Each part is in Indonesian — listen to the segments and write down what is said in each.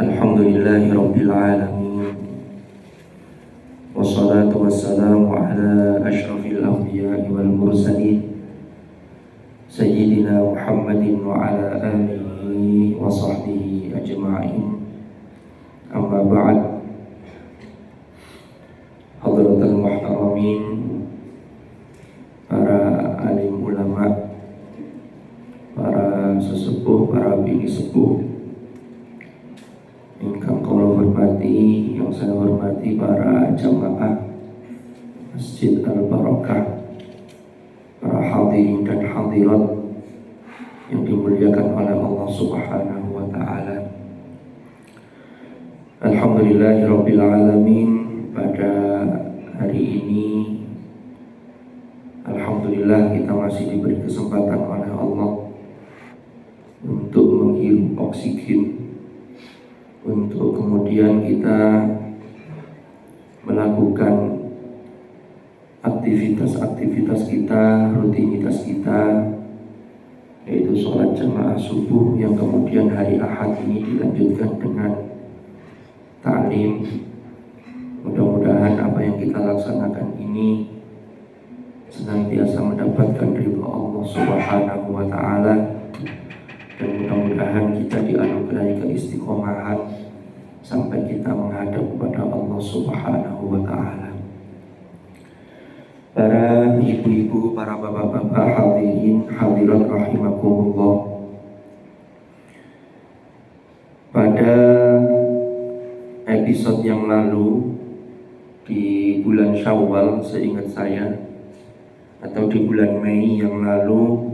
Alhamdulillahi Rabbil Alamin. Wassalatu wassalamu ala ashrafil anbiya'i wal mursalin Sayyidina Muhammadin wa ala alihi wa sahbihi ajma'in. Amma ba'd. Hadratul muhtaramin, para alim ulama, para sesepuh, para bini sepuh ingkang kula hormati, yang saya hormati para jamaah Masjid Al-Barakah, para hadirin dan hadirat yang dimuliakan oleh Allah Subhanahu wa ta'ala. Alhamdulillahirabbil alamin. Pada hari ini alhamdulillah kita masih diberi kesempatan oleh Allah untuk menghirup oksigen, untuk kemudian kita melakukan aktivitas kita, rutinitas kita, yaitu sholat jamaah subuh yang kemudian hari Ahad ini dilanjutkan dengan ta'lim. Mudah-mudahan apa yang kita laksanakan ini senantiasa mendapatkan ridha Allah Subhanahu wa ta'ala, dan mudah-mudahan kita dianugerahi keistiqomahan sampai kita menghadap kepada Allah Subhanahu wa ta'ala. Para ibu-ibu, para bapak-bapak, hadirin hadirat rahimakumullah. Pada episode yang lalu di bulan Syawal, seingat saya, atau di bulan Mei yang lalu,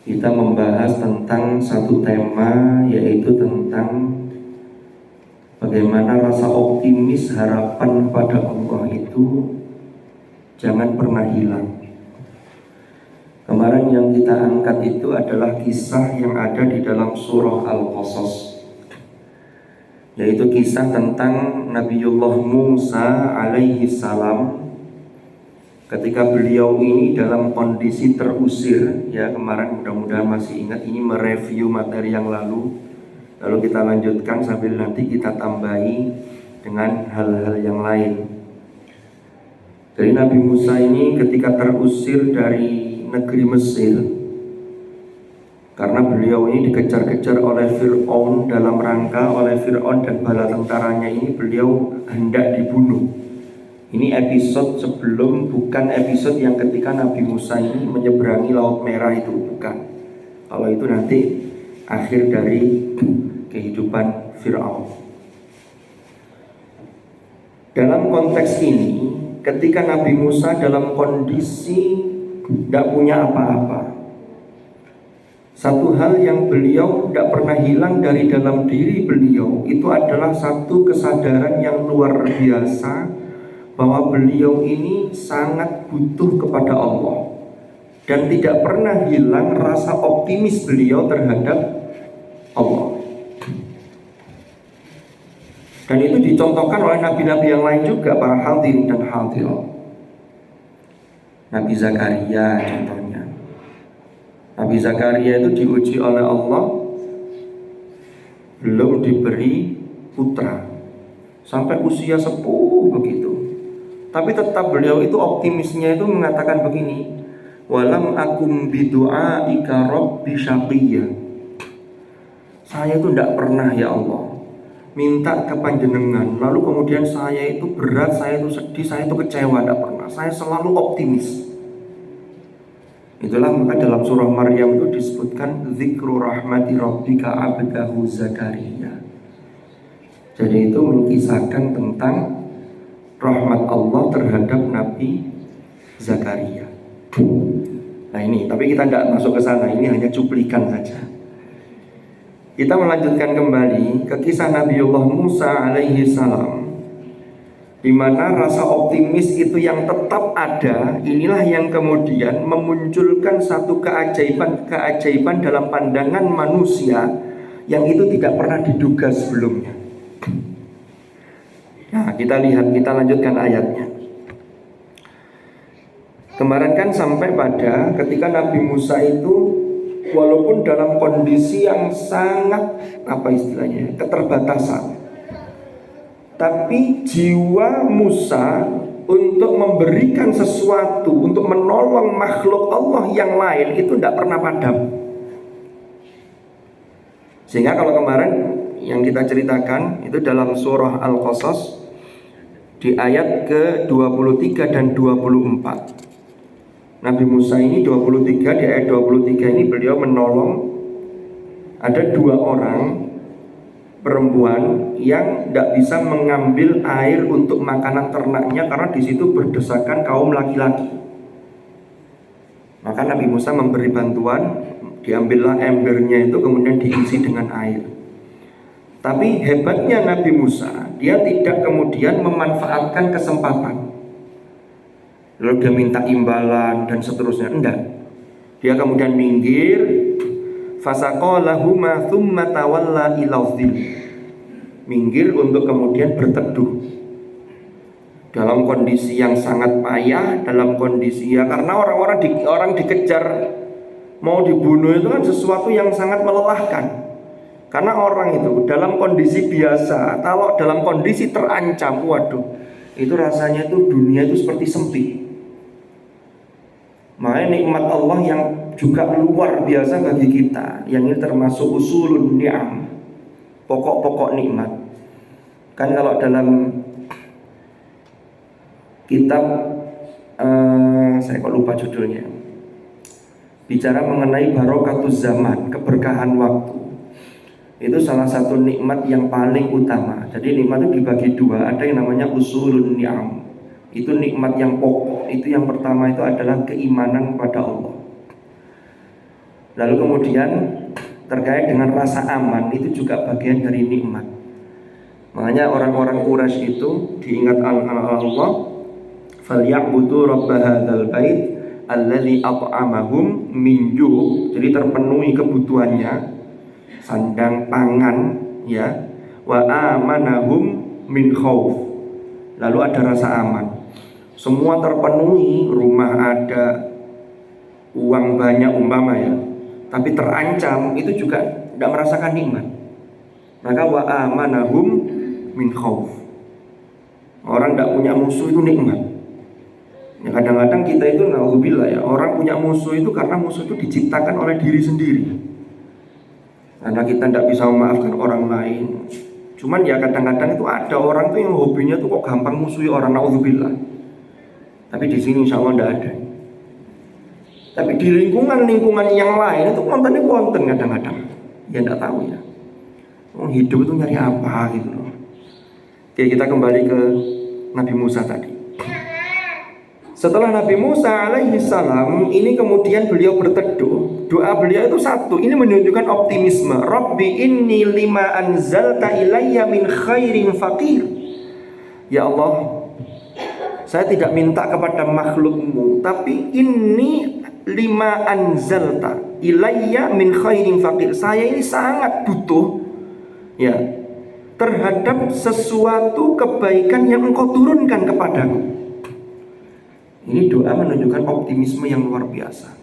kita membahas tentang satu tema, yaitu tentang bagaimana rasa optimis, harapan pada Allah itu jangan pernah hilang. Kemarin yang kita angkat itu adalah kisah yang ada di dalam surah Al-Qasas, yaitu kisah tentang Nabiullah Musa alaihi salam ketika beliau ini dalam kondisi terusir. Ya, kemarin mudah-mudahan masih ingat, ini mereview materi yang lalu kita lanjutkan sambil nanti kita tambahi dengan hal-hal yang lain. Jadi Nabi Musa ini ketika terusir dari negeri Mesir, karena beliau ini dikejar-kejar oleh Fir'aun, dalam rangka oleh Fir'aun dan bala tentaranya ini beliau hendak dibunuh. Ini episode sebelum, bukan episode yang ketika Nabi Musa ini menyeberangi Laut Merah itu, bukan. Kalau itu nanti akhir dari kehidupan Fir'aun. Dalam konteks ini, ketika Nabi Musa dalam kondisi tidak punya apa-apa, satu hal yang beliau tidak pernah hilang dari dalam diri beliau itu adalah satu kesadaran yang luar biasa, bahwa beliau ini sangat butuh kepada Allah, dan tidak pernah hilang rasa optimis beliau terhadap Allah. Dan itu dicontohkan oleh nabi-nabi yang lain juga, para hadirin dan hadirat. Nabi Zakaria contohnya. Nabi Zakaria itu diuji oleh Allah, belum diberi putra sampai usia sepuh begitu, tapi tetap beliau itu optimisnya itu mengatakan begini, walam akum bidu'aika rabbi syaqiyya. Saya itu tidak pernah ya Allah minta ke panjenengan lalu kemudian saya itu berat, saya itu sedih, saya itu kecewa, tidak pernah. Saya selalu optimis. Itulah maka dalam surah Maryam itu disebutkan zikru rahmati rabbika abdahu Zakaria. Jadi itu mengisahkan tentang rahmat Allah terhadap Nabi Zakaria. Nah ini, tapi kita tidak masuk ke sana, ini hanya cuplikan saja. Kita melanjutkan kembali ke kisah Nabiullah Musa alaihi salam, di mana rasa optimis itu yang tetap ada. Inilah yang kemudian memunculkan satu keajaiban dalam pandangan manusia yang itu tidak pernah diduga sebelumnya. Nah, kita lihat, kita lanjutkan ayatnya. Kemarin kan sampai pada ketika Nabi Musa itu walaupun dalam kondisi yang sangat keterbatasan, tapi jiwa Musa untuk memberikan sesuatu, untuk menolong makhluk Allah yang lain itu tidak pernah padam. Sehingga kalau kemarin yang kita ceritakan itu dalam surah Al-Qasas di ayat ke-23 dan 24. Nabi Musa ini 23, di ayat 23 ini beliau menolong ada 2 orang perempuan yang tidak bisa mengambil air untuk makanan ternaknya karena di situ berdesakan kaum laki-laki. Maka Nabi Musa memberi bantuan, diambillah embernya itu kemudian diisi dengan air. Tapi hebatnya Nabi Musa, dia tidak kemudian memanfaatkan kesempatan lalu dia minta imbalan dan seterusnya, enggak. Dia kemudian minggir, fasaqalahuma thumma tawalla ila dhil, minggir untuk kemudian berteduh dalam kondisi yang sangat payah, dalam kondisi karena orang dikejar mau dibunuh itu kan sesuatu yang sangat melelahkan. Karena orang itu dalam kondisi biasa, kalau dalam kondisi terancam, waduh, itu rasanya itu dunia itu seperti sempit. Makanya nikmat Allah yang juga luar biasa bagi kita, yang ini termasuk usulun ni'am, pokok-pokok nikmat. Kan kalau dalam kitab saya kok lupa judulnya, bicara mengenai barokatuz zaman, keberkahan waktu. Itu salah satu nikmat yang paling utama. Jadi nikmat itu dibagi 2, ada yang namanya usulun ni'am, itu nikmat yang pokok. Itu yang pertama itu adalah keimanan kepada Allah. Lalu kemudian terkait dengan rasa aman, itu juga bagian dari nikmat. Makanya orang-orang Quraisy itu diingat Allah, falyabudu rabb hadzal bait alladzi at'amahum min ju', jadi terpenuhi kebutuhannya, sandang pangan ya, wa amanahum min khauf, lalu ada rasa aman. Semua terpenuhi, rumah ada, uang banyak umpama ya, tapi terancam, itu juga tidak merasakan nikmat. Maka wa amanahum min khauf, orang tidak punya musuh itu nikmat. Ya, kadang-kadang kita itu naudzubillah ya, orang punya musuh itu karena musuh itu diciptakan oleh diri sendiri, karena kita tidak bisa memaafkan orang lain. Cuman ya kadang-kadang itu ada orang tuh yang hobinya tuh kok gampang musuhi orang, naudzubillah. Tapi di sini insya Allah tidak ada. Tapi di lingkungan yang lain itu kontennya konten kadang-kadang. Ya tidak tahu ya. Hidup itu nyari apa gitu loh. Oke, kita kembali ke Nabi Musa tadi. Setelah Nabi Musa alaihi salam ini kemudian beliau berteduh. Doa beliau itu satu, ini menunjukkan optimisme. Rabbi inni lima anzalta ilayya min khairin faqir. Ya Allah, saya tidak minta kepada makhlukmu, tapi ini lima anzalta ilayya min khairin faqir. Saya ini sangat butuh ya terhadap sesuatu kebaikan yang engkau turunkan kepadaku. Ini doa menunjukkan optimisme yang luar biasa.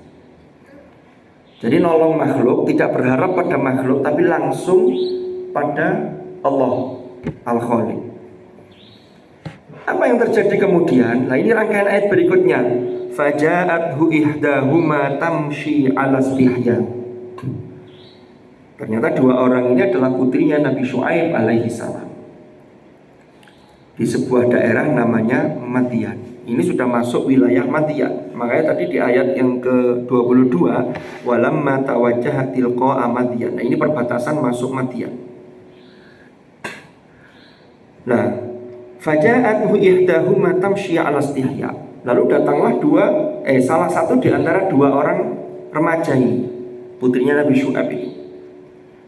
Jadi nolong makhluk, tidak berharap pada makhluk, tapi langsung pada Allah Al-Khaliq. Apa yang terjadi kemudian? Nah ini rangkaian ayat berikutnya. Faja'athu ihdahuma tamshi 'ala istihya. Ternyata 2 orang ini adalah putrinya Nabi Syuaib alaihi salam. Di sebuah daerah namanya Madian. Ini sudah masuk wilayah Madian. Makanya tadi di ayat yang ke-22, walamma tawajjaha tilqa Madian. Nah, ini perbatasan masuk Madian. Nah, faja'athu ihdahuma tamshi 'ala istihya. Lalu datanglah salah satu di antara 2 orang remaja ini, putrinya Nabi Syuaib ini,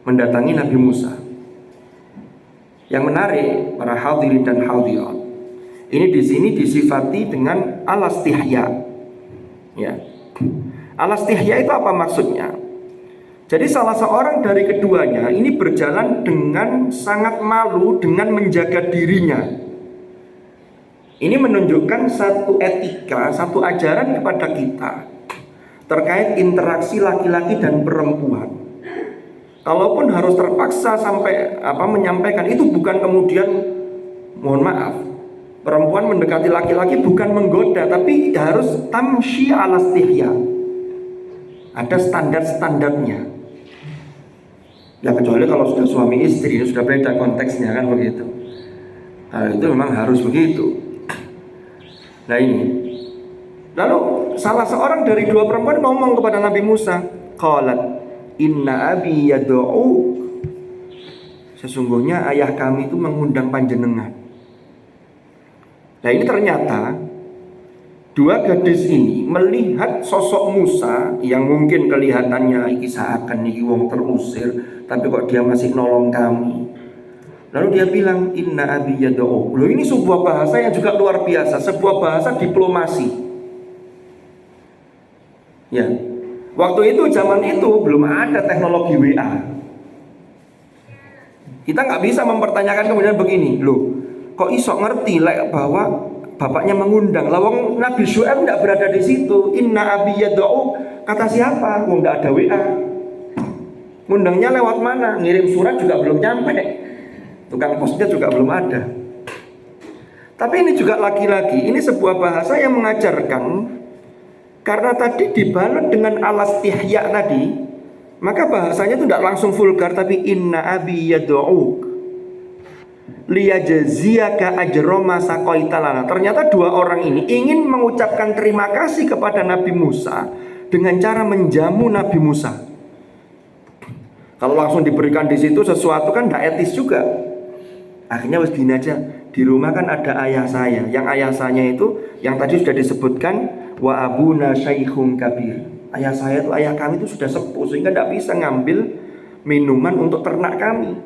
mendatangi Nabi Musa. Yang menarik para hadirin dan hadirat, ini di sini disifati dengan alastihya. Ya. Alastihya itu apa maksudnya? Jadi salah seorang dari keduanya ini berjalan dengan sangat malu dengan menjaga dirinya. Ini menunjukkan satu etika, satu ajaran kepada kita terkait interaksi laki-laki dan perempuan. Kalaupun harus terpaksa sampai menyampaikan, itu bukan kemudian, mohon maaf, perempuan mendekati laki-laki bukan menggoda, tapi harus tamshi ala istihya. Ada standar-standarnya. Ya kecuali kalau sudah suami istri, sudah beda konteksnya kan begitu. Nah, itu memang harus begitu. Nah ini, lalu salah seorang dari dua perempuan ngomong kepada Nabi Musa, qalat inna abi yad'u, sesungguhnya ayah kami itu mengundang panjenengan. Nah ini ternyata dua gadis ini melihat sosok Musa yang mungkin kelihatannya iki seakan iki wong terusir, tapi kok dia masih nolong kami. Lalu dia bilang inna abi yad'u. Loh, ini sebuah bahasa yang juga luar biasa, sebuah bahasa diplomasi. Ya. Waktu itu, zaman itu belum ada teknologi WA. Kita nggak bisa mempertanyakan kemudian begini, loh, kok iso ngerti bahwa bapaknya mengundang. Lawang Nabi Syuaib tidak berada di situ. Inna abi yad'u, kata siapa? Wong nggak ada WA. Ngundangnya lewat mana? Ngirim surat juga belum nyampe. Tukang posnya juga belum ada. Tapi ini juga lagi-lagi, ini sebuah bahasa yang mengajarkan, karena tadi dibalut dengan alastihya tadi, maka bahasanya itu tidak langsung vulgar, tapi inna abi yad'uk liyajziyaka ajrama saqaita lana. Ternyata dua orang ini ingin mengucapkan terima kasih kepada Nabi Musa dengan cara menjamu Nabi Musa. Kalau langsung diberikan di situ sesuatu kan tidak etis juga. Akhirnya wes gini aja, di rumah kan ada ayah saya. Yang ayah saya itu yang tadi sudah disebutkan, wa abuna syaikhun kabir. Ayah saya itu, ayah kami itu sudah sepuh sehingga tidak bisa ngambil minuman untuk ternak kami.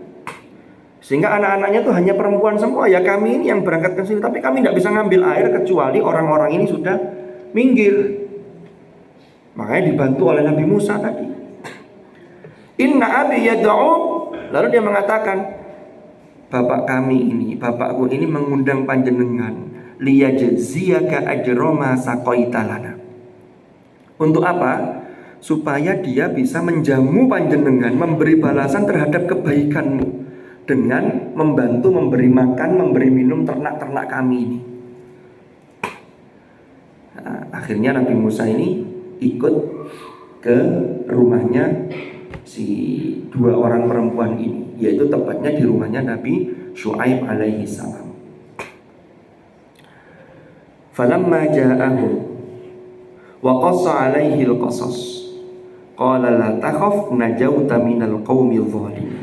Sehingga anak-anaknya itu hanya perempuan semua. Ya kami ini yang berangkat ke sini, tapi kami tidak bisa ngambil air kecuali orang-orang ini sudah minggir. Makanya dibantu oleh Nabi Musa tadi. Inna abi yad'u, lalu dia mengatakan, bapakku ini mengundang panjenengan liyajziyaka ajrama saqaita lana. Untuk apa? Supaya dia bisa menjamu panjenengan, memberi balasan terhadap kebaikanmu dengan membantu memberi makan, memberi minum ternak-ternak kami ini. Nah, akhirnya Nabi Musa ini ikut ke rumahnya si dua orang perempuan ini, yaitu tepatnya di rumahnya Nabi Syuaib alaihi salam. Falamma ja'ahu wa qassa alaihi al-qasas qala la takhaf najauta minal qaumil zalimin.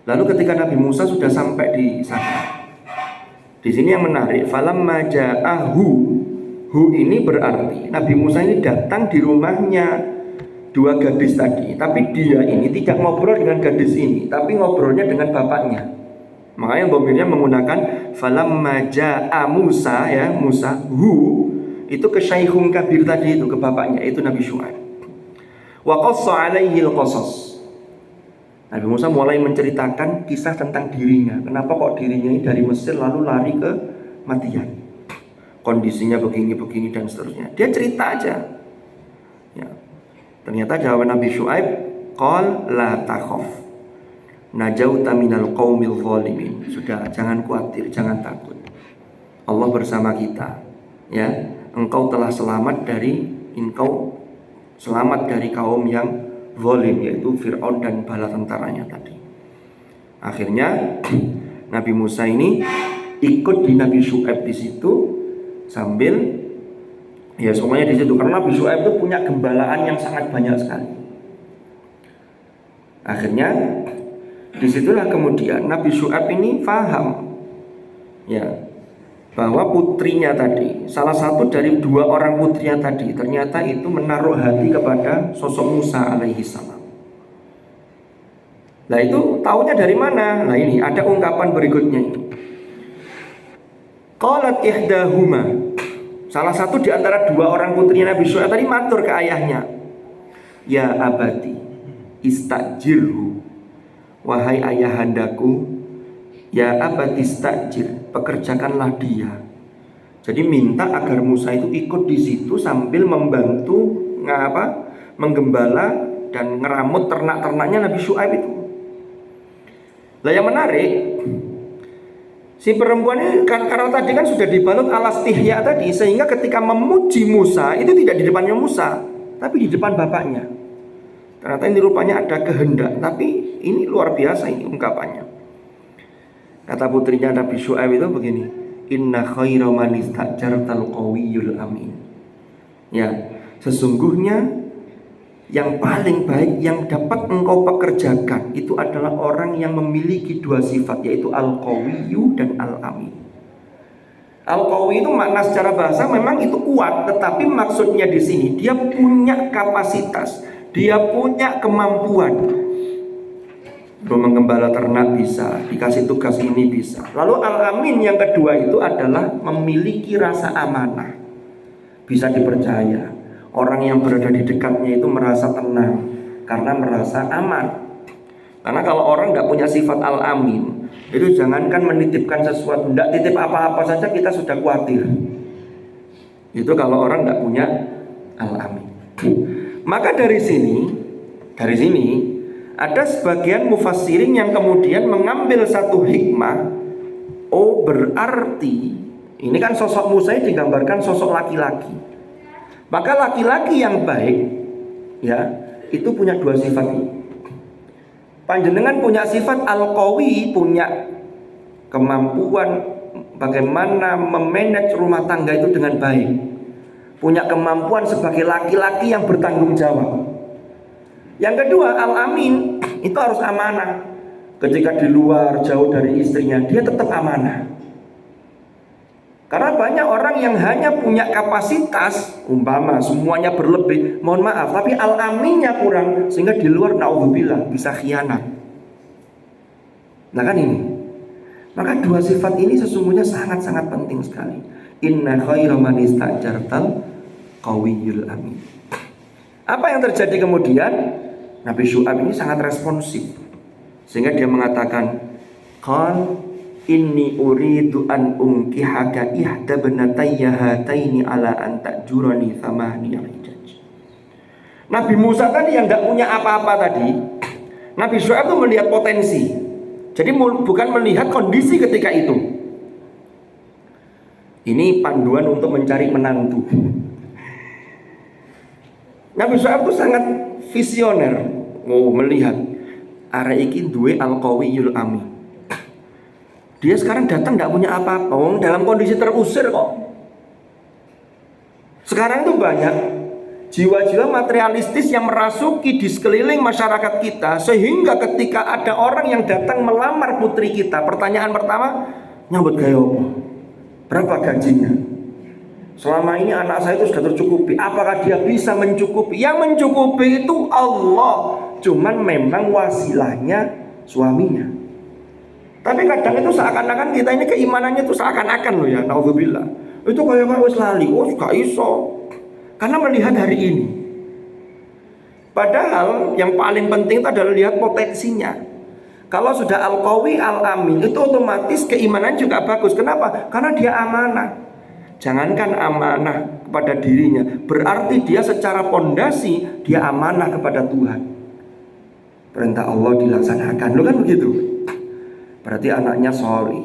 Lalu ketika Nabi Musa sudah sampai di sana, di sini yang menarik, falamma ja'ahu, hu ini berarti Nabi Musa ini datang di rumahnya dua gadis tadi, tapi dia ini tidak ngobrol dengan gadis ini, tapi ngobrolnya dengan bapaknya. Makanya domirnya menggunakan falamma ja'a Musa, ya Musa, hu itu ke syaikhun kabir tadi, itu ke bapaknya, itu Nabi Syuaib. Wa qassa alaihi al-qasas. Nabi Musa mulai menceritakan kisah tentang dirinya. Kenapa kok dirinya ini dari Mesir lalu lari ke Madian, kondisinya begini dan seterusnya. Dia cerita aja. Ya. Ternyata jawaban Nabi Syuaib, qal la takhaf najauta minal qaumil zalimin. Sudah, jangan khawatir, jangan takut. Allah bersama kita. Ya, engkau selamat dari kaum yang zalim, yaitu Fir'aun dan bala tentaranya tadi. Akhirnya Nabi Musa ini ikut di Nabi Syuaib di situ sambil ya semuanya di situ, karena Nabi Syuaib itu punya gembalaan yang sangat banyak sekali. Akhirnya disitulah kemudian Nabi Syuaib ini paham ya bahwa putrinya tadi, salah satu dari dua orang putrinya tadi, ternyata itu menaruh hati kepada sosok Musa alaihi salam. Nah itu taunya dari mana? Nah ini ada ungkapan berikutnya ini. Qalat ihdahuma, salah satu di antara dua orang putrinya Nabi Syuaib tadi matur ke ayahnya, ya abati istajirhu, wahai ayahandaku, ya abati istajir, pekerjakanlah dia. Jadi minta agar Musa itu ikut di situ sambil membantu menggembala dan ngeramut ternak-ternaknya Nabi Syuaib itu. Lah yang menarik, si perempuan ini karena tadi kan sudah dibalut alastihya tadi, sehingga ketika memuji Musa itu tidak di depannya Musa, tapi di depan bapaknya. Ternyata ini rupanya ada kehendak, tapi ini luar biasa ini ungkapannya. Kata putrinya Nabi Syuaib itu begini, inna khaira man istajartal qawiyyul amin. Ya, sesungguhnya yang paling baik yang dapat engkau pekerjakan itu adalah orang yang memiliki dua sifat, yaitu al-qawiyyu dan al-amin. Al-qawi itu makna secara bahasa memang itu kuat, tetapi maksudnya di sini dia punya kapasitas, dia punya kemampuan. Menggembala ternak bisa, dikasih tugas ini bisa. Lalu al-amin yang kedua itu adalah memiliki rasa amanah, bisa dipercaya. Orang yang berada di dekatnya itu merasa tenang karena merasa aman. Karena kalau orang nggak punya sifat al-amin, itu jangankan menitipkan sesuatu, nggak titip apa-apa saja kita sudah khawatir. Itu kalau orang nggak punya al-amin. Maka dari sini ada sebagian mufassirin yang kemudian mengambil satu hikmah. Oh, berarti ini kan sosok Musa digambarkan sosok laki-laki. Maka laki-laki yang baik, ya, itu punya dua sifat ini. Panjenengan punya sifat al-qawi, punya kemampuan bagaimana memanage rumah tangga itu dengan baik. Punya kemampuan sebagai laki-laki yang bertanggung jawab. Yang kedua, al-amin, itu harus amanah. Ketika di luar jauh dari istrinya, dia tetap amanah. Karena banyak orang yang hanya punya kapasitas, umpama semuanya berlebih, mohon maaf, tapi al-aminnya kurang, sehingga di luar naudzubillah bisa khianat. Nah kan ini. Maka dua sifat ini sesungguhnya sangat-sangat penting sekali. Inna khaira man istajartal qawiyyul amin. Apa yang terjadi kemudian? Nabi Syuaib ini sangat responsif, sehingga dia mengatakan, qal inni uridu an unkihaka ihda banatayya hataini ala an ta'jurani thamaniya hijaj. Nabi Musa tadi yang gak punya apa-apa tadi, Nabi Syuaib itu melihat potensi. Jadi bukan melihat kondisi ketika itu. Ini panduan untuk mencari menantu. Nabi Syuaib itu sangat visioner, melihat arek iki duwe al-qawiyyul amin. Dia sekarang datang nggak punya apa-apa, dalam kondisi terusir kok. Sekarang itu banyak jiwa-jiwa materialistis yang merasuki di sekeliling masyarakat kita, sehingga ketika ada orang yang datang melamar putri kita, pertanyaan pertama, nyambut gaya apa? Berapa gajinya? Selama ini anak saya itu sudah tercukupi, apakah dia bisa mencukupi? Yang mencukupi itu Allah, cuman memang wasilahnya suaminya. Tapi kadang itu seakan-akan kita ini keimanannya itu seakan-akan loh ya, naudzubillah. Itu kayak wis lali, gak iso. Karena melihat hari ini. Padahal yang paling penting itu adalah lihat potensinya. Kalau sudah al-qawi al-amin, itu otomatis keimanan juga bagus. Kenapa? Karena dia amanah. Jangankan amanah kepada dirinya, berarti dia secara pondasi dia amanah kepada Tuhan. Perintah Allah dilaksanakan, lo kan begitu. Berarti anaknya sorry,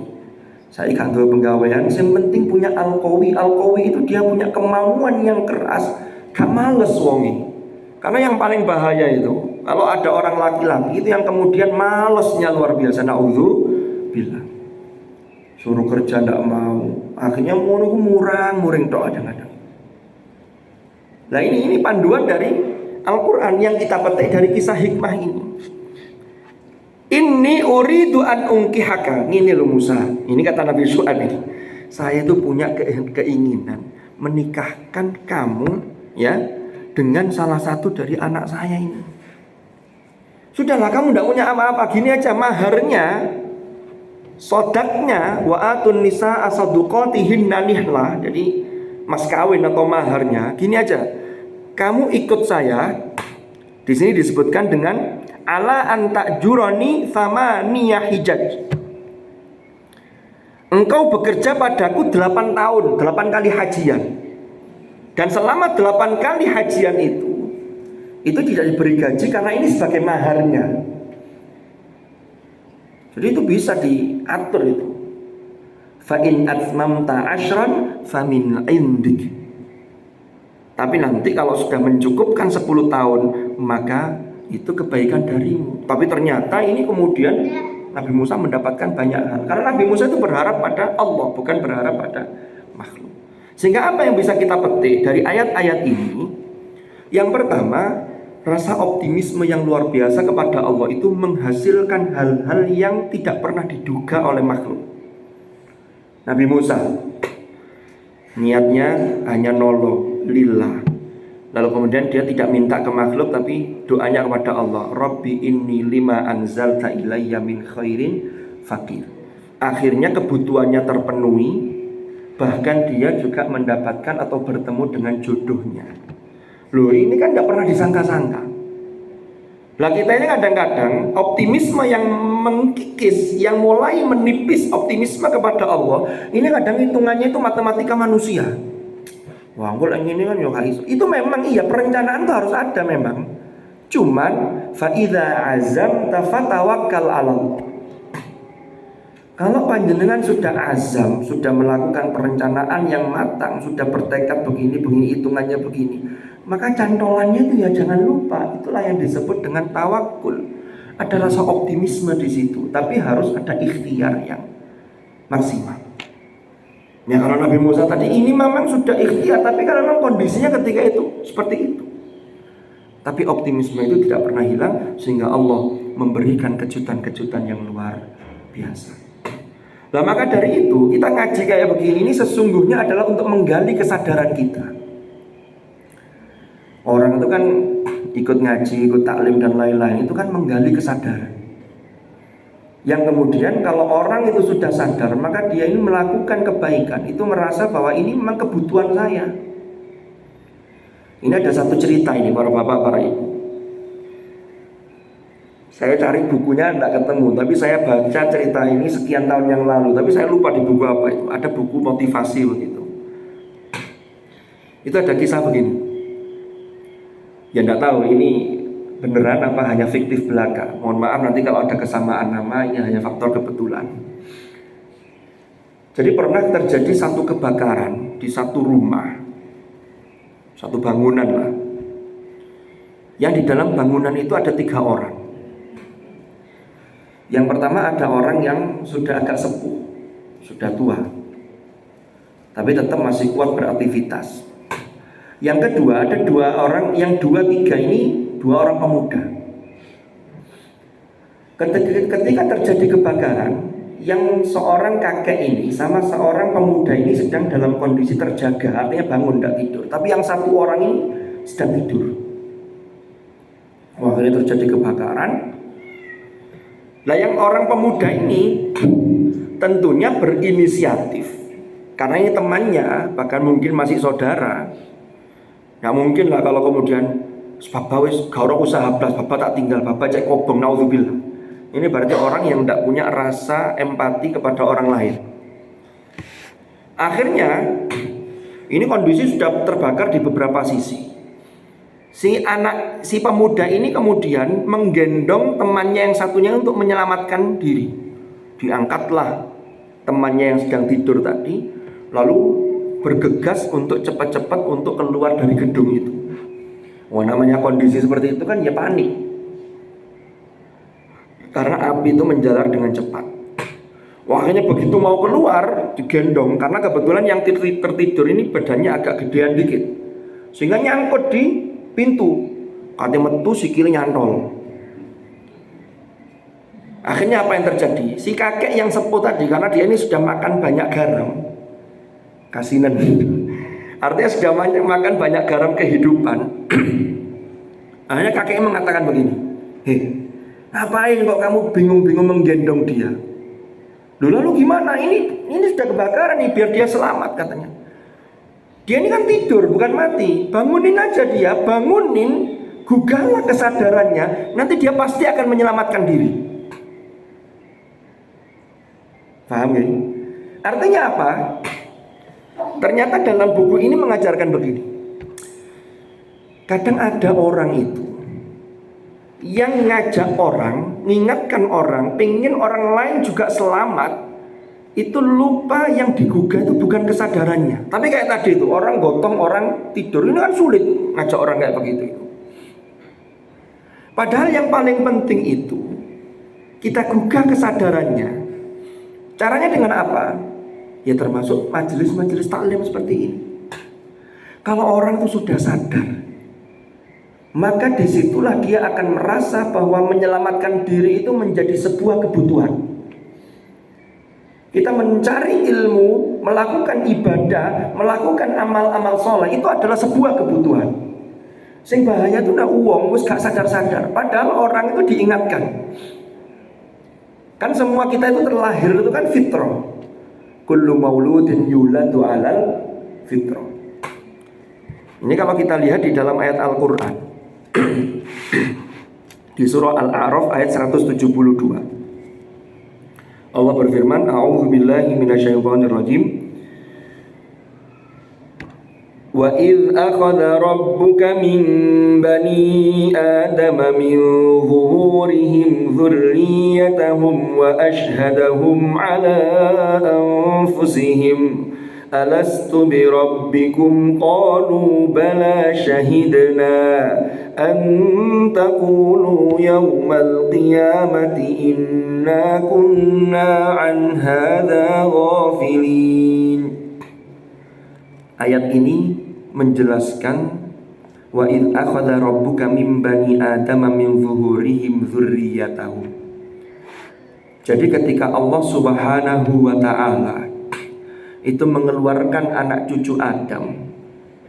saya gak tahu penggawaian, yang penting punya al-qawi. Al-qawi itu dia punya kemauan yang keras, gak males wongi. Karena yang paling bahaya itu kalau ada orang laki-laki itu yang kemudian malesnya luar biasa, naudzubillah. Suruh kerja ndak mau, akhirnya muring tok kadang-kadang. Nah ini panduan dari Al-Quran yang kita petik dari kisah hikmah ini. Inni uridu an unkihaka. Ini loh Musa. Ini kata Nabi Syuaib ini. Saya itu punya keinginan menikahkan kamu ya dengan salah satu dari anak saya ini. Sudahlah, kamu tidak punya apa-apa. Gini aja maharnya, sodaknya, wa atun nisa asaduqatihinna nihlah. Jadi mas kawin atau maharnya. Gini aja. Kamu ikut saya. Di sini disebutkan dengan ala anta juroni sama niyah hijaj. engkau bekerja padaku 8 tahun, 8 kali hajian. Dan selama 8 kali hajian itu tidak diberi gaji karena ini sebagai maharnya. Jadi itu bisa diatur itu. Fa in atmamta asyran famin indik. Tapi nanti kalau sudah mencukupkan 10 tahun, maka itu kebaikan darimu. Tapi ternyata ini kemudian Nabi Musa mendapatkan banyak hal. Karena Nabi Musa itu berharap pada Allah, bukan berharap pada makhluk. Sehingga apa yang bisa kita petik dari ayat-ayat ini? Yang pertama, rasa optimisme yang luar biasa kepada Allah itu menghasilkan hal-hal yang tidak pernah diduga oleh makhluk. Nabi Musa niatnya hanya nolong lillah. Lalu kemudian dia tidak minta ke makhluk, tapi doanya kepada Allah, Rabbi inni lima anzalta ilayya min khairin fakir. Akhirnya kebutuhannya terpenuhi, bahkan dia juga mendapatkan atau bertemu dengan jodohnya. Loh, ini kan tidak pernah disangka-sangka. Lah kita ini kadang-kadang optimisme yang mengkikis, yang mulai menipis optimisme kepada Allah, ini kadang hitungannya itu matematika manusia. Wah, kalau ini kan ya iso. Itu memang iya, perencanaan itu harus ada memang. Cuman fa idza azamta fatawakkal 'ala Allah. Kalau panjenengan sudah azam, sudah melakukan perencanaan yang matang, sudah bertekad begini hitungannya begini, maka cantolannya itu ya jangan lupa. Itulah yang disebut dengan tawakul. Ada rasa optimisme di situ, tapi harus ada ikhtiar yang maksimal. Ya, kalau Nabi Musa tadi ini memang sudah ikhtiar, tapi karena memang kondisinya ketika itu seperti itu. Tapi optimisme itu tidak pernah hilang, sehingga Allah memberikan kejutan-kejutan yang luar biasa. Nah, maka dari itu kita ngaji kayak begini ini sesungguhnya adalah untuk menggali kesadaran kita. Orang itu kan ikut ngaji, ikut taklim dan lain-lain, itu kan menggali kesadaran. Yang kemudian kalau orang itu sudah sadar, maka dia ini melakukan kebaikan, itu merasa bahwa ini memang kebutuhan saya. Ini ada satu cerita ini para bapak, para ibu. Saya cari bukunya tidak ketemu, tapi saya baca cerita ini sekian tahun yang lalu, tapi saya lupa di buku apa itu. Ada buku motivasi begitu. Itu ada kisah begini. Ya tidak tahu ini beneran apa hanya fiktif belaka. Mohon maaf nanti kalau ada kesamaan nama, ini hanya faktor kebetulan. Jadi pernah terjadi satu kebakaran di satu rumah, satu bangunan lah. Yang di dalam bangunan itu ada 3 orang. Yang pertama ada orang yang sudah agak sepuh, sudah tua, tapi tetap masih kuat beraktivitas. Yang kedua ada 2 orang, yang 2-3 ini 2 orang pemuda. Ketika terjadi kebakaran, yang seorang kakek ini sama seorang pemuda ini sedang dalam kondisi terjaga, artinya bangun tidak tidur. Tapi yang 1 orang ini sedang tidur. Akhirnya terjadi kebakaran. Nah, yang orang pemuda ini tentunya berinisiatif, karena ini temannya, bahkan mungkin masih saudara. Nggak mungkin lah kalau kemudian bapak wis gaurang usaha blas, bapak tak tinggal, bapak cek kobong, naudzubillah. Ini berarti orang yang tidak punya rasa empati kepada orang lain. Akhirnya ini kondisi sudah terbakar di beberapa sisi. Si pemuda ini kemudian menggendong temannya yang satunya untuk menyelamatkan diri. Diangkatlah temannya yang sedang tidur tadi, lalu bergegas untuk cepat-cepat untuk keluar dari gedung itu. Wah, namanya kondisi seperti itu kan ya panik, karena api itu menjalar dengan cepat. Wah, akhirnya begitu mau keluar digendong, karena kebetulan yang tertidur ini badannya agak gedean dikit, sehingga nyangkut di pintu. Katanya metu sikil nyantol. Akhirnya apa yang terjadi? Si kakek yang sepuh tadi, karena dia ini sudah makan banyak garam, kasinan, artinya sudah makan banyak garam kehidupan. Akhirnya kakek mengatakan begini, ngapain kok kamu bingung-bingung menggendong dia? Lalu gimana? Ini sudah kebakaran nih, biar dia selamat katanya. Dia ini kan tidur, bukan mati. Bangunin aja dia, bangunin, gugahlah kesadarannya. Nanti dia pasti akan menyelamatkan diri. Paham ya? Artinya apa? Ternyata dalam buku ini mengajarkan begini. Kadang ada orang itu yang ngajak orang, mengingatkan orang, pengen orang lain juga selamat. Itu lupa yang digugah itu bukan kesadarannya. Tapi kayak tadi itu, orang gotong, orang tidur, ini kan sulit ngajak orang kayak begitu itu. Padahal yang paling penting itu kita gugah kesadarannya. Caranya dengan apa? Ya termasuk majelis-majelis taklim seperti ini. Kalau orang itu sudah sadar, maka disitulah dia akan merasa bahwa menyelamatkan diri itu menjadi sebuah kebutuhan. Kita mencari ilmu, melakukan ibadah, melakukan amal-amal soleh itu adalah sebuah kebutuhan. Sing bahaya itu nak uang, wis gak sadar-sadar. Padahal orang itu diingatkan. Kan semua kita itu terlahir itu kan fitrah. Kullu mauludin yuladu alal fitrah. Ini kalau kita lihat di dalam ayat Al-Quran di surah Al-A'raf ayat 172. Allah berfirman, A'udzu billahi minasyaitonir rajim. Wa idz akhadha rabbuka min bani adama min zuhurihim dzurriyyatahum wa ashhadahum ala anfusihim alastu bi rabbikum qalu bala shahidna an taqulu yawmal qiyamati inna kunna an hadza ghafilin. Ayat ini menjelaskan wa id akhadha rabbuka min bani adama min zuhurihim dzurriyyatahum. Jadi ketika Allah Subhanahu wa taala itu mengeluarkan anak cucu Adam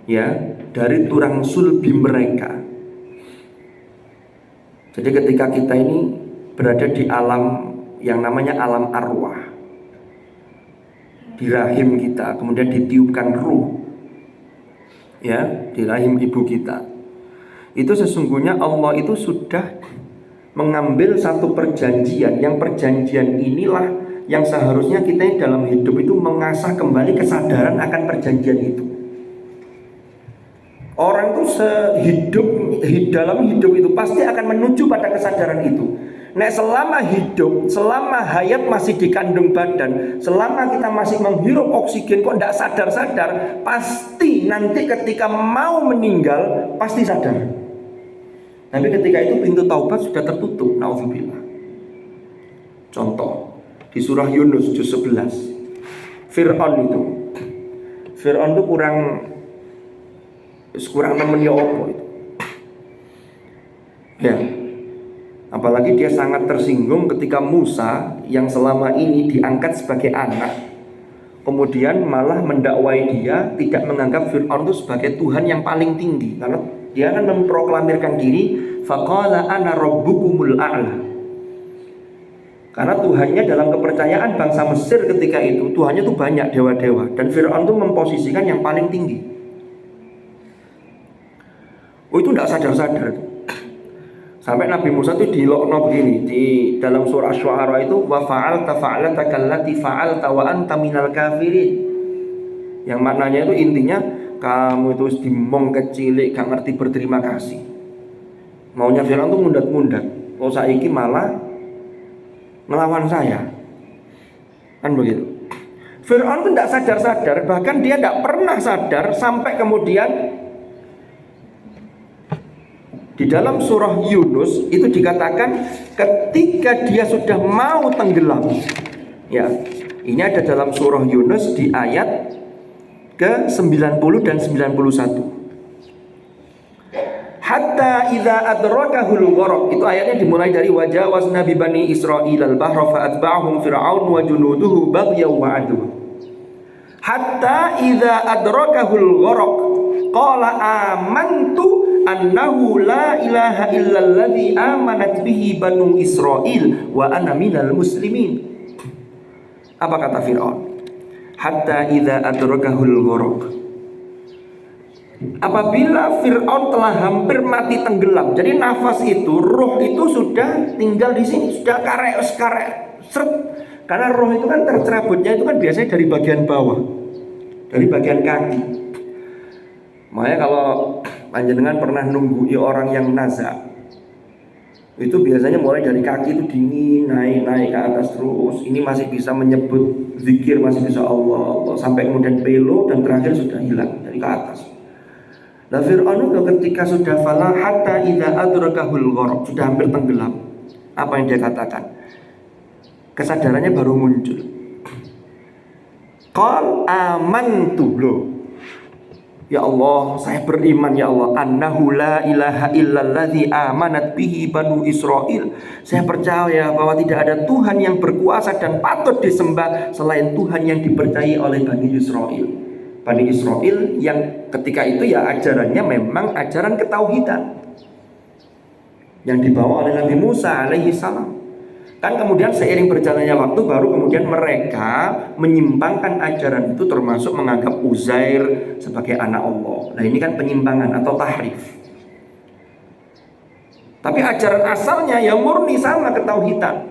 ya dari tulang sulbi mereka. Jadi ketika kita ini berada di alam yang namanya alam arwah, di rahim kita, kemudian ditiupkan ruh ya di rahim ibu kita. Itu sesungguhnya Allah itu sudah mengambil satu perjanjian, yang perjanjian inilah yang seharusnya kita dalam hidup itu mengasah kembali kesadaran akan perjanjian itu. Orang itu dalam hidup itu pasti akan menuju pada kesadaran itu. Nah selama hidup, selama hayat masih di kandung badan, selama kita masih menghirup oksigen kok tidak sadar-sadar, pasti nanti ketika mau meninggal pasti sadar. Tapi ketika itu pintu taubat sudah tertutup, naudzubillah. Contoh di surah Yunus juz 11. Fir'aun itu kurang nemen ya apa itu. Ya. Apalagi dia sangat tersinggung ketika Musa yang selama ini diangkat sebagai anak kemudian malah mendakwai dia, tidak menganggap Fir'aun itu sebagai Tuhan yang paling tinggi, karena dia akan memproklamirkan diri faqala ana rabbukumul a'la. Karena Tuhannya dalam kepercayaan bangsa Mesir ketika itu, Tuhannya itu banyak dewa-dewa, dan Fir'aun itu memposisikan yang paling tinggi. Oh itu tidak sadar-sadar. Sampai Nabi Musa itu dilokno begini di dalam surah Asy-Syu'ara itu wa fa'alta fa'alata kallati fa'alta wa anta minal kafirin. Yang maknanya itu intinya kamu itu dimong kecilik gak ngerti berterima kasih. Maunya Fir'aun itu mundat-mundat. Oh saiki malah melawan saya. Kan begitu. Fir'aun itu tidak sadar-sadar, bahkan dia tidak pernah sadar sampai kemudian di dalam surah Yunus itu dikatakan ketika dia sudah mau tenggelam. Ya, ini ada dalam surah Yunus di ayat ke-90 dan 91. Hatta idza adrakahul gharq. Itu ayatnya dimulai dari wajawazna bi bani Israil al-bahra fa atba'ahum fir'aun wa junuduhu baghyan wa adwa. Hatta idza adrakahul gharq qala amantu annahu la ilaha illalladzi amanat bihi banu Israil wa ana minal muslimin. Apa kata Fir'aun? Hatta idza adrakahul gharq. Apabila Fir'aun telah hampir mati tenggelam, jadi nafas itu, roh itu sudah tinggal di sini, sudah karek seret. Karena roh itu kan tercerabutnya itu kan biasanya dari bagian bawah, dari bagian kaki. Makanya kalau panjenengan pernah nunggui orang yang nazak, itu biasanya mulai dari kaki itu dingin, naik ke atas terus. Ini masih bisa menyebut zikir, masih bisa Allah, Allah, sampai kemudian belo dan terakhir sudah hilang dari ke atas. Nah Fir'aun itu ketika sudah fala hatta idza adrakahul gharq, sudah hampir tenggelam, apa yang dia katakan? Kesadarannya baru muncul. Qal amantu, loh. Ya Allah, saya beriman ya Allah, annahu la ilaha illalladzi amanat bihi banu Israil. Saya percaya bahwa tidak ada Tuhan yang berkuasa dan patut disembah selain Tuhan yang dipercayai oleh Bani Israil. Bani Israil yang ketika itu ya ajarannya memang ajaran ketauhidan yang dibawa oleh Nabi Musa alaihi salam. Kan kemudian seiring berjalannya waktu baru kemudian mereka menyimpangkan ajaran itu, termasuk menganggap Uzair sebagai anak Allah. Nah ini kan penyimpangan atau tahrif. Tapi ajaran asalnya ya murni sama ketauhidan.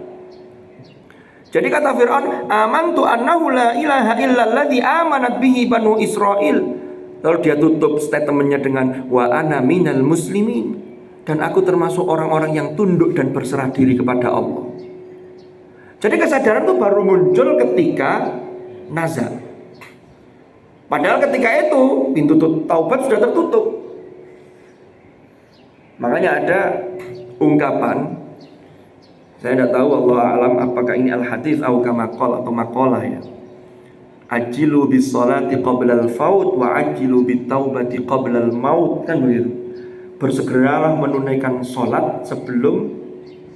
Jadi kata Fir'aun, amantu annahu la ilaha illalladzi amanat bihi banu Israil. Lalu dia tutup statementnya dengan wa ana minal muslimin, dan aku termasuk orang-orang yang tunduk dan berserah diri kepada Allah. Jadi kesadaran itu baru muncul ketika nazar. Padahal ketika itu pintu taubat sudah tertutup. Makanya ada ungkapan, saya tidak tahu Allah alam apakah ini al-hadis atau kamakol atau makolah ya. Ajilu bis salati qabla al-faut wa ajilu bit taubati qabla al-maut, kan begitu. Bersegeralah menunaikan sholat sebelum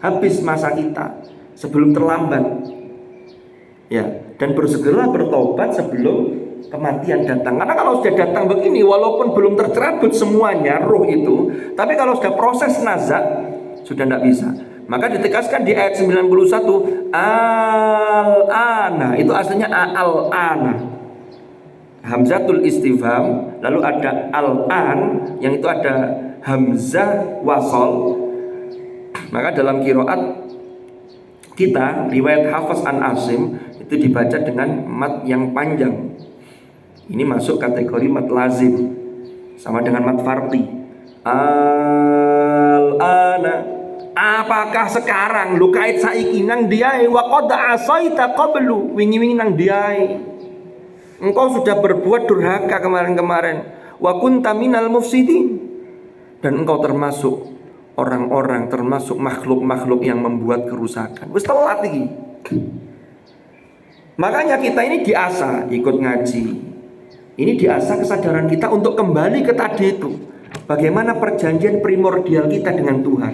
habis masa kita, sebelum terlambat. Ya, dan bersegeralah bertobat sebelum kematian datang. Karena kalau sudah datang begini, walaupun belum tercerabut semuanya roh itu, tapi kalau sudah proses nazak sudah tidak bisa. Maka ditegaskan di ayat 91, al-ana, itu aslinya al-ana, hamzatul istifham, lalu ada al-an yang itu ada hamzah wasol. Maka dalam qiraat kita riwayat Hafs an Asim itu dibaca dengan mat yang panjang. Ini masuk kategori mat lazim, sama dengan mat farti. Al-ana, apakah sekarang lu kait saiki nang diai wa qad asaita qablu, wingi-wingi nang diai engkau sudah berbuat durhaka kemarin-kemarin, wa kunta minal mufsidin, dan engkau termasuk orang-orang, termasuk makhluk-makhluk yang membuat kerusakan. Wis telat iki. Makanya kita ini diasah ikut ngaji. Ini diasah kesadaran kita untuk kembali ke tadi itu. Bagaimana perjanjian primordial kita dengan Tuhan.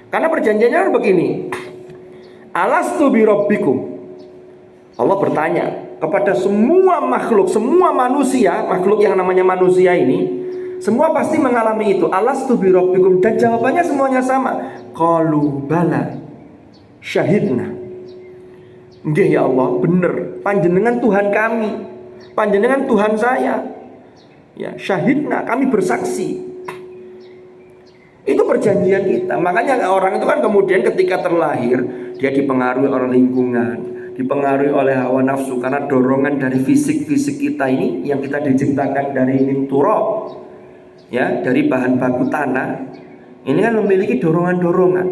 Karena perjanjiannya begini. Alastu bi rabbikum. Allah bertanya kepada semua makhluk, semua manusia, makhluk yang namanya manusia ini, semua pasti mengalami itu. Alastu bi rabbikum, dan jawabannya semuanya sama. Qalu bala syahidna. Nggih ya Allah, bener. Panjenengan Tuhan kami. Panjenengan Tuhan saya. Ya, syahidna, kami bersaksi. Itu perjanjian kita. Makanya orang itu kan kemudian ketika terlahir, dia dipengaruhi oleh lingkungan, dipengaruhi oleh hawa nafsu, karena dorongan dari fisik-fisik kita ini yang kita diciptakan dari turab, ya, dari bahan baku tanah. Ini kan memiliki dorongan-dorongan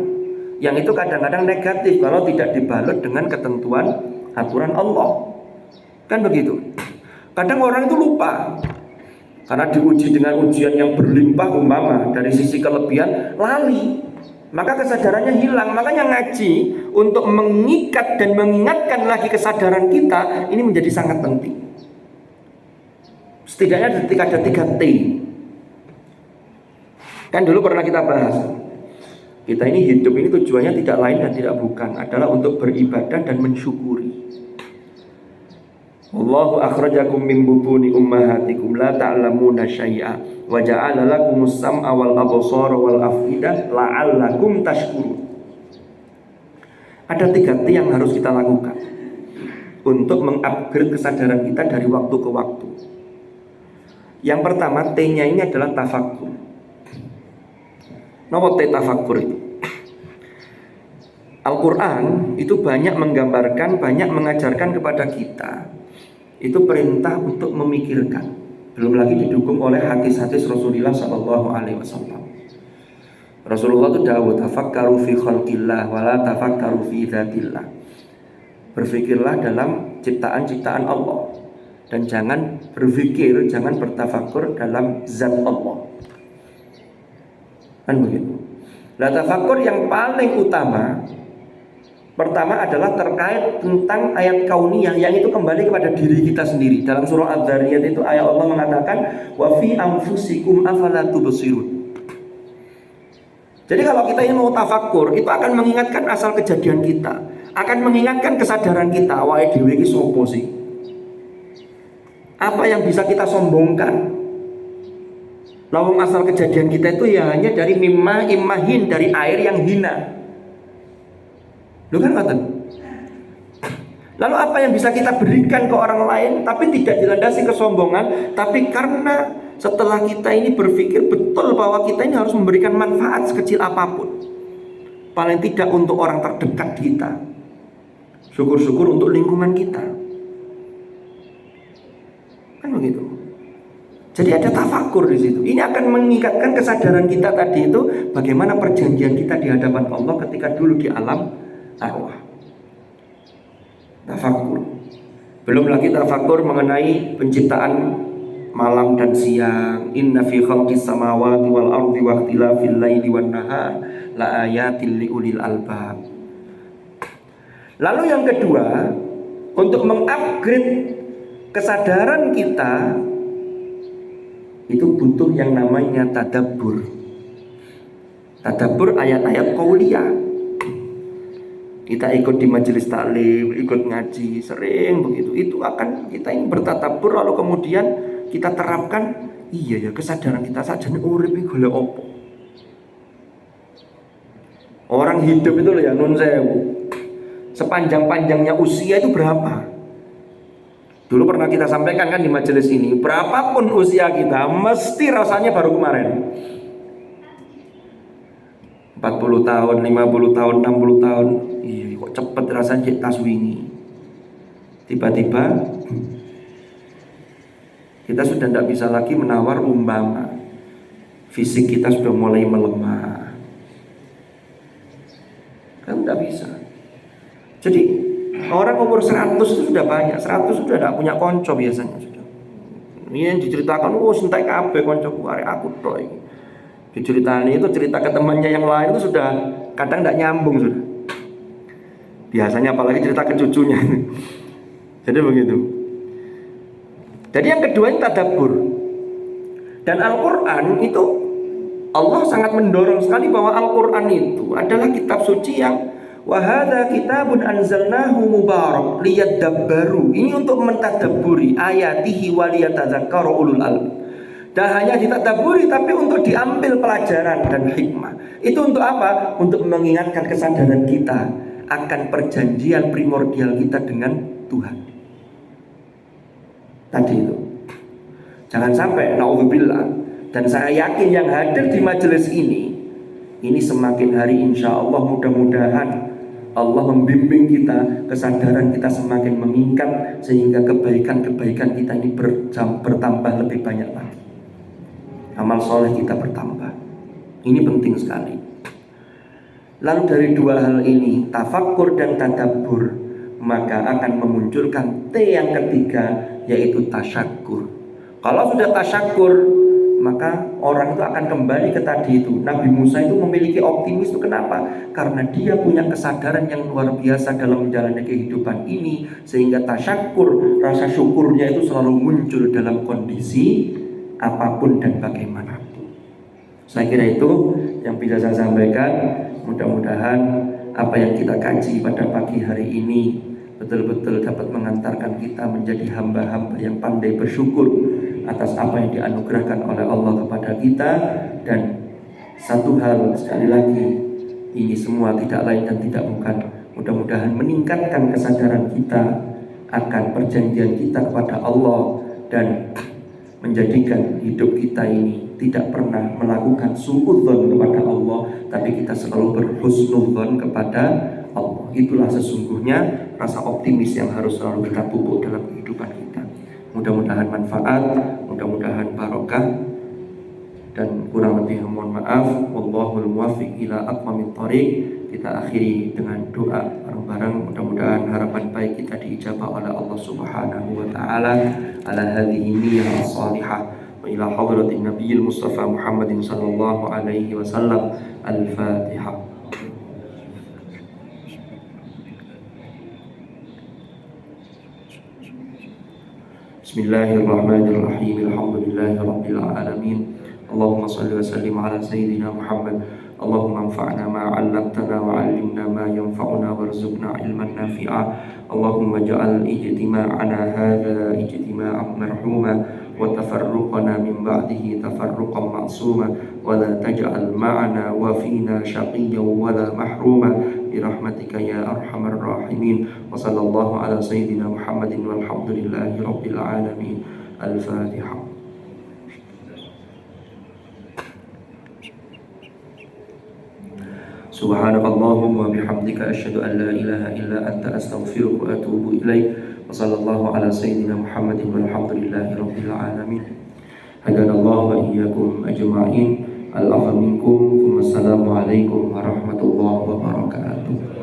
yang itu kadang-kadang negatif kalau tidak dibalut dengan ketentuan aturan Allah. Kan begitu. Kadang orang itu lupa karena diuji dengan ujian yang berlimpah umpama dari sisi kelebihan, lali, maka kesadarannya hilang. Makanya ngaji untuk mengikat dan mengingatkan lagi kesadaran kita ini menjadi sangat penting. Setidaknya ketika ada 3T. Kan dulu pernah kita bahas, kita ini hidup ini tujuannya tidak lain dan tidak bukan adalah untuk beribadah dan mensyukuri. Wallahu akhrajakum min butuni ummahatikum la ta'lamuna syai'a wa ja'ala lakumus sam'a wal absara wal afidah la'allakum tashkurun. Ada 3T yang harus kita lakukan untuk mengupgrade kesadaran kita dari waktu ke waktu. Yang pertama, T-nya ini adalah tafakkur. Napa T tafakkur itu? Al-Quran itu banyak menggambarkan, banyak mengajarkan kepada kita itu perintah untuk memikirkan. Belum lagi didukung oleh hadis-hadis Rasulullah SAW. Rasulullah itu dawuh, tafakkaru fi khalqillah wala tafakkaru fi dzatillah. Berfikirlah dalam ciptaan-ciptaan Allah dan jangan berfikir, jangan bertafakkur dalam zat Allah. Kan begitu. Nah, tafakkur yang paling utama pertama adalah terkait tentang ayat kauniyah, yang itu kembali kepada diri kita sendiri. Dalam surah Ad-Dzariyat itu ayat Allah mengatakan wa fi anfusikum afala tubsirun. Jadi kalau kita ini mau tafakkur, itu akan mengingatkan asal kejadian kita, akan mengingatkan kesadaran kita, awake dhewe iki sapa sih? Apa yang bisa kita sombongkan? Lawang asal kejadian kita itu ya hanya dari mimma imahin, dari air yang hina. Loh kan ngoten. Lalu apa yang bisa kita berikan ke orang lain tapi tidak dilandasi kesombongan, tapi karena setelah kita ini berpikir betul bahwa kita ini harus memberikan manfaat sekecil apapun, paling tidak untuk orang terdekat kita, syukur-syukur untuk lingkungan kita. Kan begitu. Jadi ada tafakur di situ. Ini akan meningkatkan kesadaran kita tadi itu, bagaimana perjanjian kita di hadapan Allah ketika dulu di alam arwah. Tafakur. Belum lagi tafakur mengenai penciptaan malam dan siang. Inna fi khalqis samawati wal ardi wa ikhtilafil laili wan nahar la ayatil liulil albab. Lalu yang kedua, untuk mengupgrade kesadaran kita itu butuh yang namanya tadabbur. Tadabbur ayat-ayat qauliyah. Kita ikut di majelis taklim, ikut ngaji, sering begitu. Itu akan kita ini bertadabbur, lalu kemudian kita terapkan, iya ya, kesadaran kita saja nih urip iki golek opo. Orang hidup itu loh ya nun sewu. Sepanjang-panjangnya usia itu berapa? Dulu pernah kita sampaikan kan di majelis ini, berapapun usia kita mesti rasanya baru kemarin. 40 tahun, 50 tahun, 60 tahun. Iya, kok cepet rasanya tas wingi. Tiba-tiba kita sudah tidak bisa lagi menawar umpama. Fisik kita sudah mulai melemah. Kan tidak bisa. Jadi orang umur 100 itu sudah banyak. 100 sudah tidak punya konco biasanya sudah. Ini yang diceritakan, oh sentai kabeh koncoku arek aku tok iki. Diceritani itu cerita ke temannya yang lain itu sudah kadang tidak nyambung sudah. Biasanya apalagi cerita ke cucunya. Jadi begitu. Jadi yang kedua ini tadabbur. Dan Al-Quran itu Allah sangat mendorong sekali bahwa Al-Quran itu adalah kitab suci yang wa hadza kitabun anzalnahu mubarak liyadabbaru. Ini untuk mentadabburi ayatihi wa liyatadzakkaru ulul albab. Dan hanya ditadabburi tapi untuk diambil pelajaran dan hikmah. Itu untuk apa? Untuk mengingatkan kesadaran kita akan perjanjian primordial kita dengan Tuhan. Tadi itu. Jangan sampai naudzubillah, dan saya yakin yang hadir di majelis ini semakin hari insya Allah mudah-mudahan Allah membimbing kita, kesadaran kita semakin meningkat sehingga kebaikan-kebaikan kita ini bertambah lebih banyak lagi. Amal soleh kita bertambah. Ini penting sekali. Lalu dari dua hal ini, tafakkur dan tadabbur, maka akan memunculkan T yang ketiga, yaitu tasyakur. Kalau sudah tasyakur, maka orang itu akan kembali ke tadi itu. Nabi Musa itu memiliki optimis itu kenapa? Karena dia punya kesadaran yang luar biasa dalam menjalani kehidupan ini, sehingga tasyakur, rasa syukurnya itu selalu muncul dalam kondisi apapun dan bagaimanapun. Saya kira itu yang bisa saya sampaikan. Mudah-mudahan apa yang kita kaji pada pagi hari ini betul-betul dapat mengantarkan kita menjadi hamba-hamba yang pandai bersyukur atas apa yang dianugerahkan oleh Allah kepada kita. Dan satu hal sekali lagi, ini semua tidak lain dan tidak bukan, mudah-mudahan meningkatkan kesadaran kita akan perjanjian kita kepada Allah dan menjadikan hidup kita ini tidak pernah melakukan suudzon kepada Allah, tapi kita selalu berhusnudzon kepada Allah. Itulah sesungguhnya rasa optimis yang harus selalu kita pupuk dalam kehidupan kita. Mudah-mudahan manfaat, mudah-mudahan barokah, dan kurang lebih mohon maaf. Wallahul muwaffiq ila aqwamit thoriq. Kita akhiri dengan doa bareng-bareng, mudah-mudahan harapan baik kita diijabah oleh Allah Subhanahu wa taala ala hadhihi niyyah as-salihah wa ila hadratin nabiyil mustafa Muhammadin sallallahu alaihi wasallam. Al-Fatihah. Bismillahirrahmanirrahim. Alhamdulillahirabbil alamin. Allahumma shalli wa sallim ala sayyidina Muhammad. Allahumma anfa'na ma 'allamtana wa 'allimna ma yanfa'una warzuqna ilman nafi'a. Allahumma ja'al ijtima'ana hadha ijtima'an marhuma wa tafarruqana min ba'dihi tafarruqan ma'suma wa la taj'al ma'ana wa fina shaqiyyan wa la mahruma birahmatika ya arhamar rahimin. Wa sallallahu ala sayyidina Muhammadin walhamdulillahi rabbil alamin. Al-Fatihah. Subhanakallahumma wa bihamdika asyhadu an la ilaha illa anta astaghfiruka wa atubu ilaik. Wa sallallahu ala sayyidina Muhammadin walhamdulillahi rabbil alamin. Hadanallahu wa iyyakum ajma'in. Al-afwa minkum. Wassalamu alaikum warahmatullahi wabarakatuh.